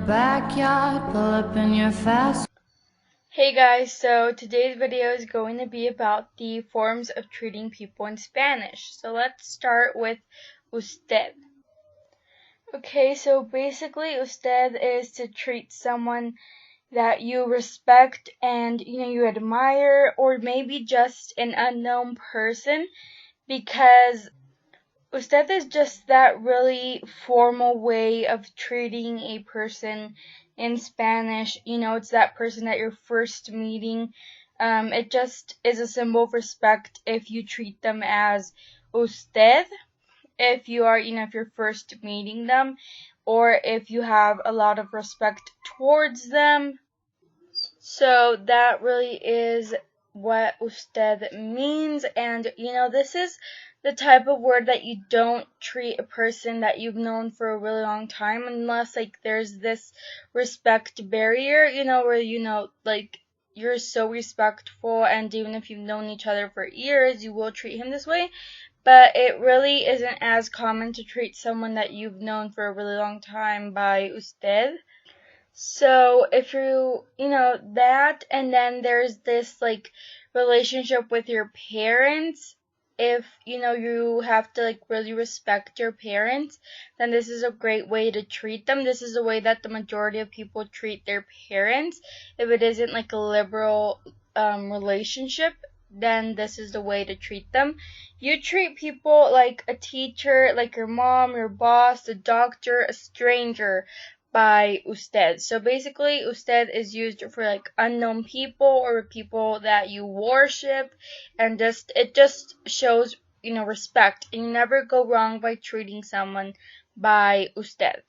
backyard, pull up in your fast. Hey guys, so today's video is going to be about the forms of treating people in Spanish. So let's start with usted. Okay, so basically usted is to treat someone that you respect and you admire, or maybe just an unknown person, because usted is just that really formal way of treating a person in Spanish. It's that person that you're first meeting. It just is a symbol of respect if you treat them as usted, if you are, if you're first meeting them, or if you have a lot of respect towards them. So that really is what usted means. And this is the type of word that you don't treat a person that you've known for a really long time unless there's this respect barrier, where you're so respectful, and even if you've known each other for years, you will treat him this way. But it really isn't as common to treat someone that you've known for a really long time by usted. So if that, and then there's this relationship with your parents. If you have to really respect your parents, then this is a great way to treat them. This is the way that the majority of people treat their parents. If it isn't a liberal relationship, then this is the way to treat them. You treat people like a teacher, like your mom, your boss, the doctor, a stranger, by usted. So basically, usted is used for unknown people or people that you worship, and it just shows respect, and you never go wrong by treating someone by usted.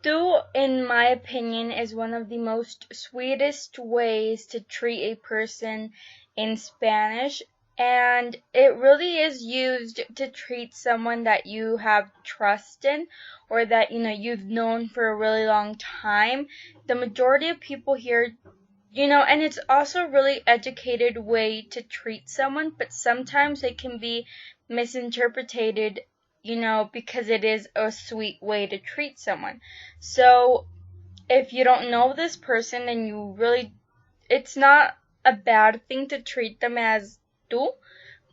Tú, in my opinion, is one of the most sweetest ways to treat a person in Spanish, and it really is used to treat someone that you have trust in, or that you've known for a really long time. The majority of people here, and it's also a really educated way to treat someone, but sometimes it can be misinterpreted, because it is a sweet way to treat someone. So if you don't know this person, and it's not a bad thing to treat them as tú,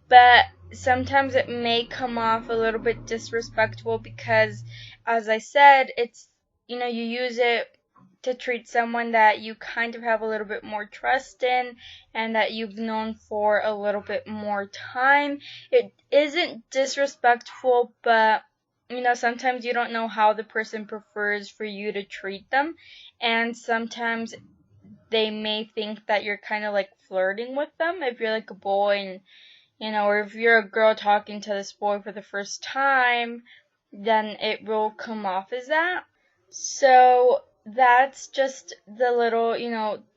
but sometimes it may come off a little bit disrespectful because, as I said, it's, you use it to treat someone that you kind of have a little bit more trust in and that you've known for a little bit more time. It isn't disrespectful, but sometimes you don't know how the person prefers for you to treat them, and sometimes they may think that you're kind of flirting with them if you're a boy, and or if you're a girl talking to this boy for the first time, then it will come off as that. So that's just the little,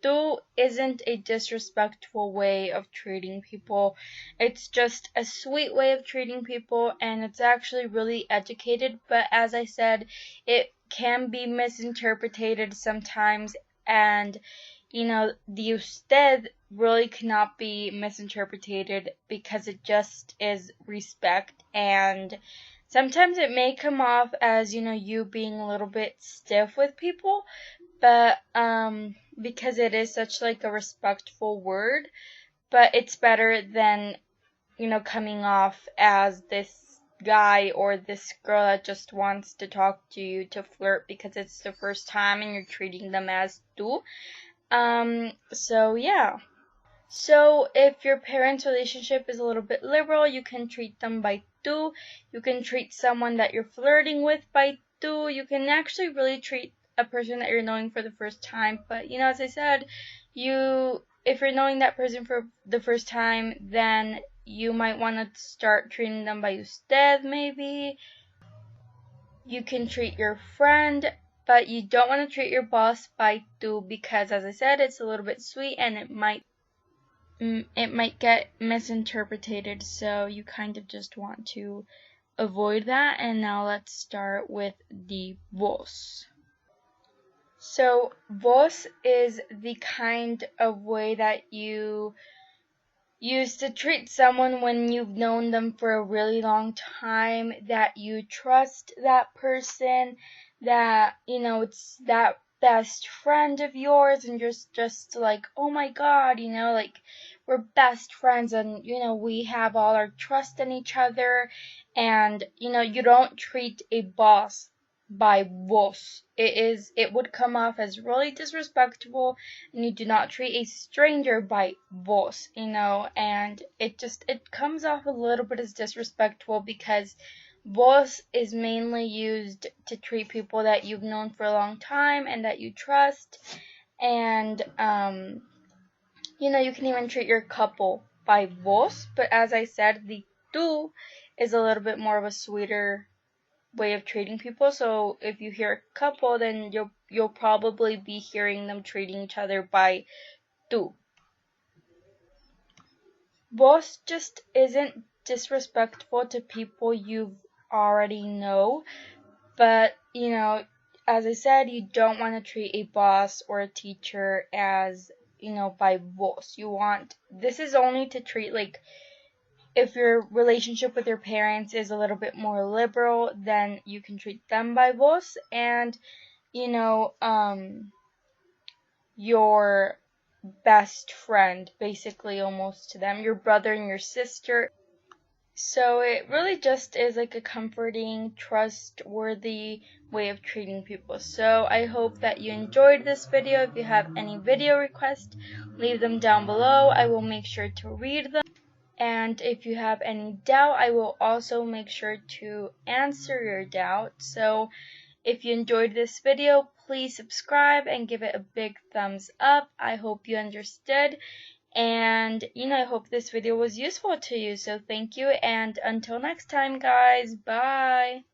tú isn't a disrespectful way of treating people. It's just a sweet way of treating people, and it's actually really educated. But as I said, it can be misinterpreted sometimes, and the usted really cannot be misinterpreted because it just is respect, and sometimes it may come off as, you being a little bit stiff with people, but because it is such a respectful word, but it's better than, coming off as this guy or this girl that just wants to talk to you to flirt because it's the first time and you're treating them as tú. So yeah. So if your parents' relationship is a little bit liberal, you can treat them by tú. You can treat someone that you're flirting with by tú. You can actually really treat a person that you're knowing for the first time. But as I said, if you're knowing that person for the first time, then you might want to start treating them by usted maybe. You can treat your friend, but you don't want to treat your boss by tú because, as I said, it's a little bit sweet and it might get misinterpreted, so you kind of just want to avoid that. And now let's start with the vos. So vos is the kind of way that you used to treat someone when you've known them for a really long time, that you trust that person, that, it's that best friend of yours, and you're just like, oh my god, like, we're best friends, and, we have all our trust in each other, and, you don't treat a boss by vos. It would come off as really disrespectful, and you do not treat a stranger by vos, and it comes off a little bit as disrespectful, because vos is mainly used to treat people that you've known for a long time and that you trust, and you can even treat your couple by vos, but as I said, the tu is a little bit more of a sweeter way of treating people. So if you hear a couple, then you'll probably be hearing them treating each other by tu. Vos just isn't disrespectful to people you already know, but as I said, you don't want to treat a boss or a teacher as, by vos. This is only to treat, like, if your relationship with your parents is a little bit more liberal, then you can treat them by vos, and your best friend, basically, almost to them, your brother and your sister. So it really just is like a comforting, trustworthy way of treating people. So I hope that you enjoyed this video. If you have any video requests, leave them down below. I will make sure to read them. And if you have any doubt, I will also make sure to answer your doubt. So if you enjoyed this video, please subscribe and give it a big thumbs up. I hope you understood. And, I hope this video was useful to you. So thank you. And until next time, guys. Bye.